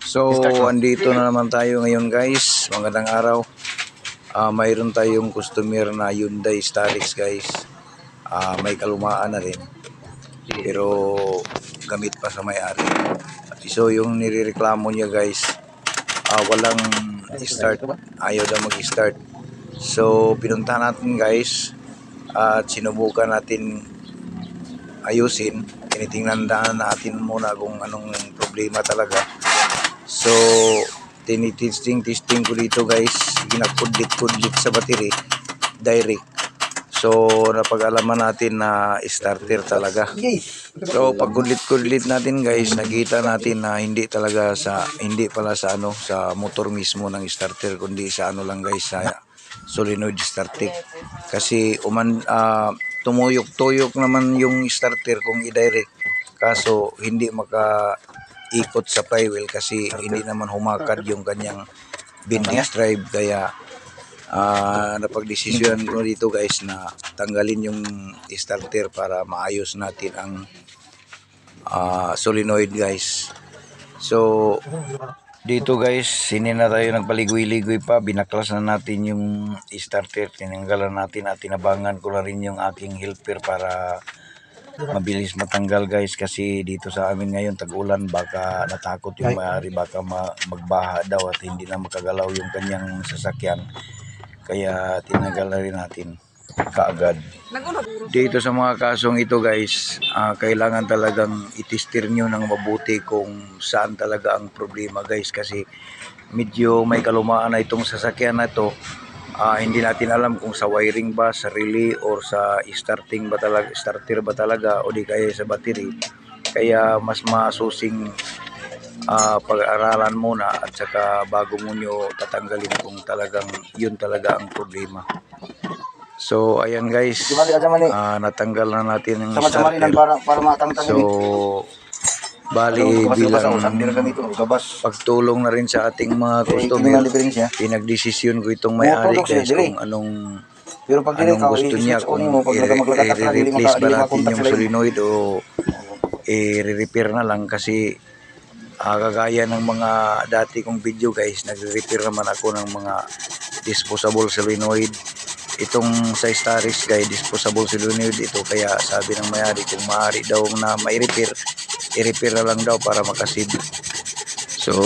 So, andito na naman tayo ngayon guys. Magandang araw. Mayroon tayong customer na Hyundai Starex guys. May kalumaan na rin. Pero gamit pa sa may-ari. So, yung nirereklamo niya guys, walang start. Ayaw daw mag-start. So, pinuntahan natin guys. At sinubukan natin ayusin. Tinitingnan natin muna kung anong problema talaga. So, testing ko dito guys, ginakudlit sa battery direct. So, napag-alaman natin na starter talaga. So, pag kudlit natin guys, nakita natin na hindi pala sa motor mismo ng starter, kundi sa ano lang guys, sa solenoid starting. Kasi tumuyok-tuyok naman yung starter kung i-direct. Kaso hindi ikot sa flywheel kasi hindi naman humakad yung kanyang binding drive, kaya napagdesisyon ko dito guys na tanggalin yung starter para maayos natin ang solenoid guys. So dito guys, hindi na tayo nagpaligoy-ligoy pa, binaklas na natin yung starter, tinanggalan natin at tinabangan ko na rin yung aking helper para mabilis matanggal guys, kasi dito sa amin ngayon tag-ulan, baka natakot yung may-ari, baka magbaha daw at hindi na makagalaw yung kanyang sasakyan, kaya tinanggal na rin natin kaagad. Dito sa mga kasong ito guys, kailangan talagang itestir nyo ng mabuti kung saan talaga ang problema guys, kasi medyo may kalumaan na itong sasakyan na ito. Hindi natin alam kung sa wiring ba, sa relay, or sa starter ba talaga, o di kaya sa battery. Kaya mas masusing pag-aralan muna at saka bago mo nyo tatanggalin kung talagang yun talaga ang problema. So ayan guys, natanggal na natin yung starter. So bali bilang pagtulong na rin sa ating mga customer, pinagdesisyon ko itong may-ari guys kung anong gusto niya, kung i-replace ba natin yung solenoid o i-repair na lang, kasi kagaya ng mga dati kong video guys, nagre-repair naman ako ng mga disposable solenoid. Itong sa Starex guys, disposable solenoid ito, kaya sabi ng may-ari kung maaari daw na mai-repair, i-repair na lang daw para makasave. So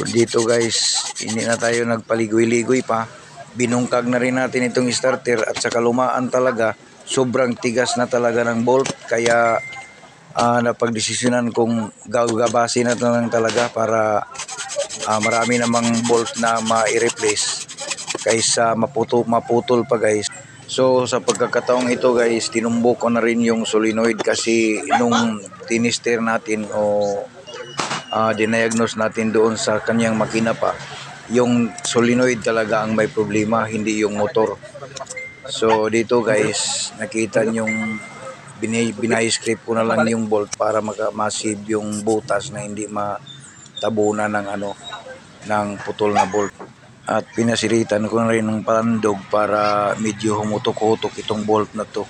dito guys, hindi na tayo nagpaligoy-ligoy pa, binungkag na rin natin itong starter, at sa kalumaan talaga, sobrang tigas na talaga ng bolt, kaya napagdesisyonan kung gagabasin na lang talaga para marami namang bolt na ma-replace kaysa maputol pa guys. So sa pagkakataong ito guys, tinumbok ko na rin yung solenoid, kasi nung tinister natin o diniagnose natin doon sa kanyang makina pa, yung solenoid talaga ang may problema, hindi yung motor. So dito guys, nakita nyong binay-script ko na lang yung bolt para masave yung butas na hindi matabunan ng putol na bolt. At pinasiritan ko na rin ng pandog para medyo humutok-hutok itong bolt na to.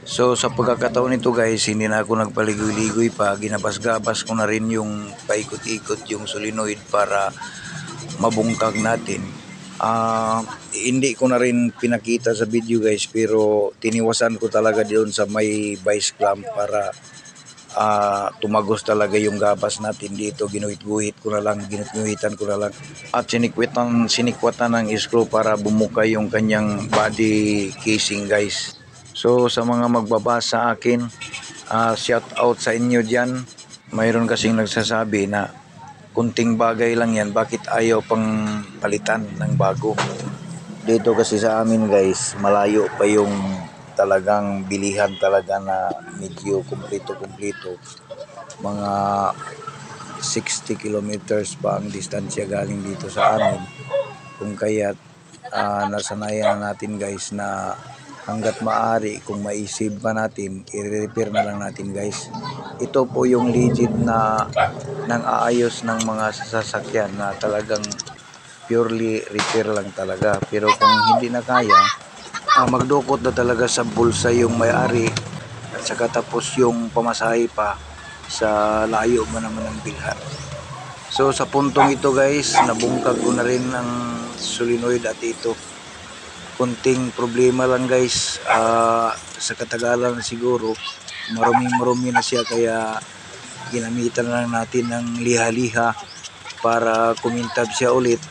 So sa pagkakataon nito guys, hindi na ako nagpaligoy-ligoy pa, ginabas-gabas ko na rin yung paikot-ikot yung solenoid para mabungkag natin. Hindi ko na rin pinakita sa video guys, pero tiniwasan ko talaga doon sa may vice clamp para tumagos talaga yung gabas natin dito. Ginuhit-guhitan ko na lang at sinikwatan ng screw para bumuka yung kanyang body casing guys. So sa mga magbabasa sa akin, shout out sa inyo dyan. Mayroon kasing nagsasabi na kunting bagay lang yan, bakit ayaw pang palitan ng bago? Dito kasi sa amin guys, malayo pa yung talagang bilihan talaga na medyo kumpleto. Mga 60 kilometers pa ang distansya galing dito sa amin. Kung kaya nasanayan natin guys na hanggat maaari, kung maisave pa natin, i-repair na lang natin guys. Ito po yung legit na nang aayos ng mga sasakyan na talagang purely repair lang talaga. Pero kung hindi na kaya, magdukot na talaga sa bulsa yung may-ari, at saka tapos yung pamasahe pa sa layo mo naman ng bilhan. So sa puntong ito guys, nabungkag ko na rin ang solenoid at ito. Kunting problema lang guys, sa katagalan siguro, marumi na siya kaya ginamitan lang natin ng liha-liha para kumintab siya ulit.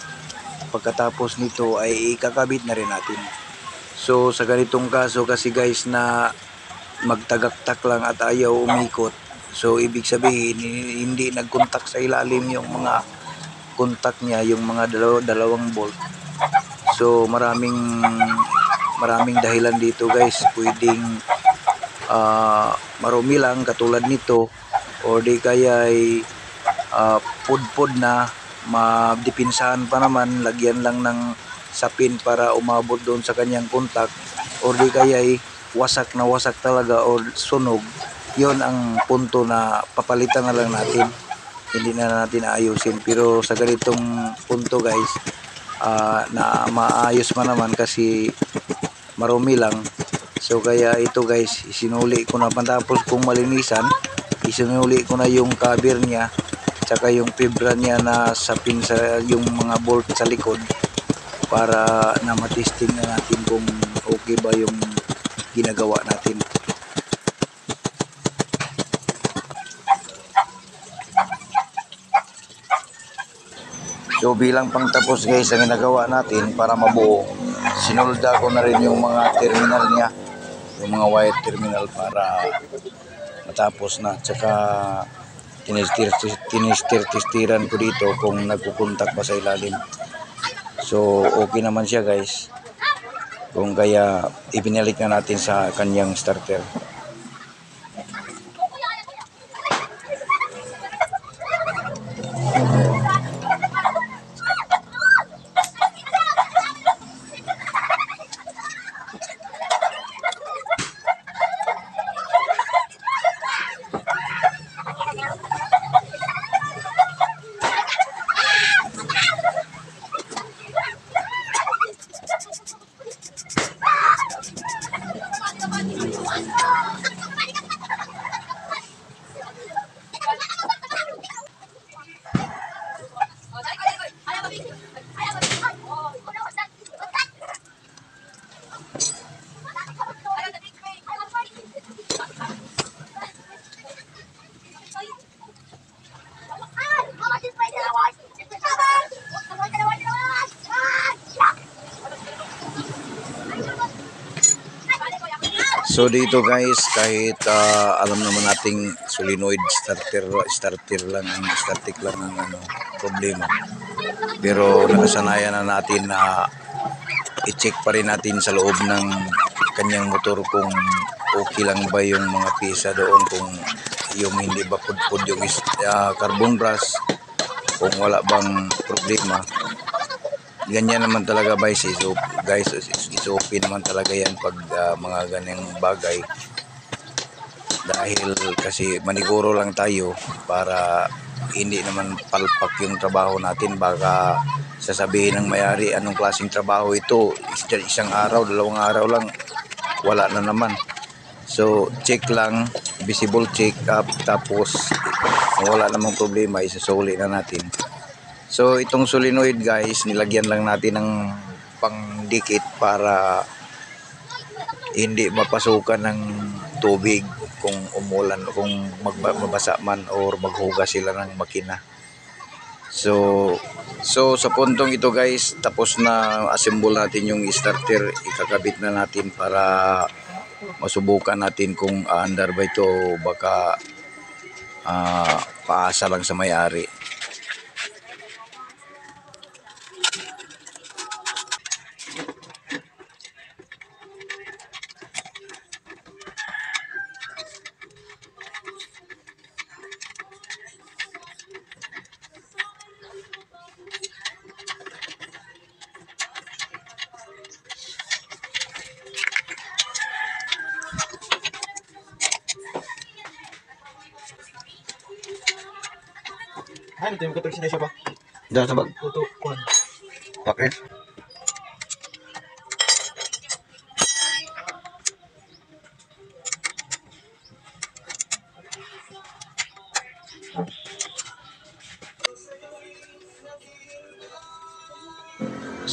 Pagkatapos nito ay ikakabit na rin natin. So sa ganitong kaso kasi guys na magtagaktak lang at ayaw umikot, so ibig sabihin hindi nagkontak sa ilalim yung mga kontak niya, yung mga dalawang bolt. So maraming dahilan dito guys. Pwedeng marumi lang katulad nito, o di kaya ay pudpud na, madipinsahan pa naman, lagyan lang ng sapin para umabot doon sa kanyang kontak, o di kaya ay wasak na wasak talaga o sunog. Yon ang punto na papalitan na lang natin, hindi na natin ayusin. Pero sa ganitong punto guys, na maayos man naman kasi marumi lang. So kaya ito guys, isinuli ko na, pantapos kong malinisan, isinuli ko na yung cover niya tsaka yung fibra niya na sapin sa yung mga bolt sa likod, para na matesting na natin kung okay ba yung ginagawa natin. So bilang pangtapos guys, ang ginagawa natin para mabuo, sinulda ko na rin yung mga terminal niya, yung mga wire terminal, para matapos na. Tsaka tinistir-tistiran ko dito kung nagpupuntak pa sa ilalim. So okay naman siya guys, kung kaya ibinalik na natin sa kanyang starter. So dito guys, kahit alam naman nating solenoid starter lang ang problema, pero nakasanayan na natin na i-check pa rin natin sa loob ng kanyang motor kung okay lang ba yung mga pisa doon, kung yung hindi ba pudpud yung carbon brush, kung wala bang problema. Ganyan naman talaga guys, isuopin naman talaga yan pag mga ganyang bagay, dahil kasi maniguro lang tayo para hindi naman palpak yung trabaho natin. Baka sasabihin ng may-ari, anong klaseng trabaho ito, isang araw, dalawang araw lang, wala na naman. So check lang, visible check up, tapos kung wala namang problema, isasuli na natin. So itong solenoid guys, nilagyan lang natin ng pangdikit para hindi mapasukan ng tubig kung umulan, kung mabasa man or maghugas sila ng makina. So sa puntong ito guys, tapos na assemble natin yung starter, ikakabit na natin para masubukan natin kung aandar ba ito o baka paasa lang sa may-ari. Ano ito yung katulad siya ba? Dahil sa bag. Tutukuan. Okay.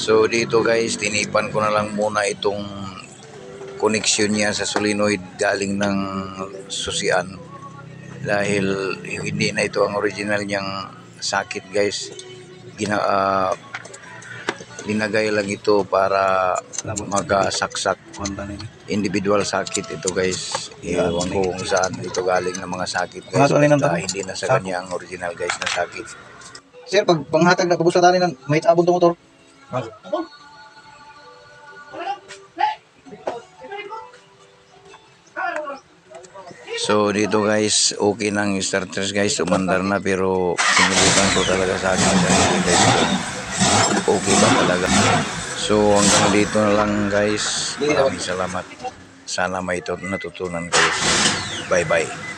So dito guys, tinipan ko na lang muna itong koneksyon niya sa solenoid galing ng susian. Dahil hindi na ito ang original niyang sakit guys. Linagay lang ito para magkasaksak. Individual sakit ito guys. Iwan ko kung saan ito galing ng mga sakit guys. Hindi na sa kanya ang original guys na sakit. Sir, pag panghatag na pabus na tani ng may tabon tong motor. So dito guys, okay nang starters guys, umandar na, pero sinubukan ko talaga sa akin guys. Okay ba talaga? So hanggang dito na lang guys. Maraming salamat. Sana may natutunan guys. Bye bye.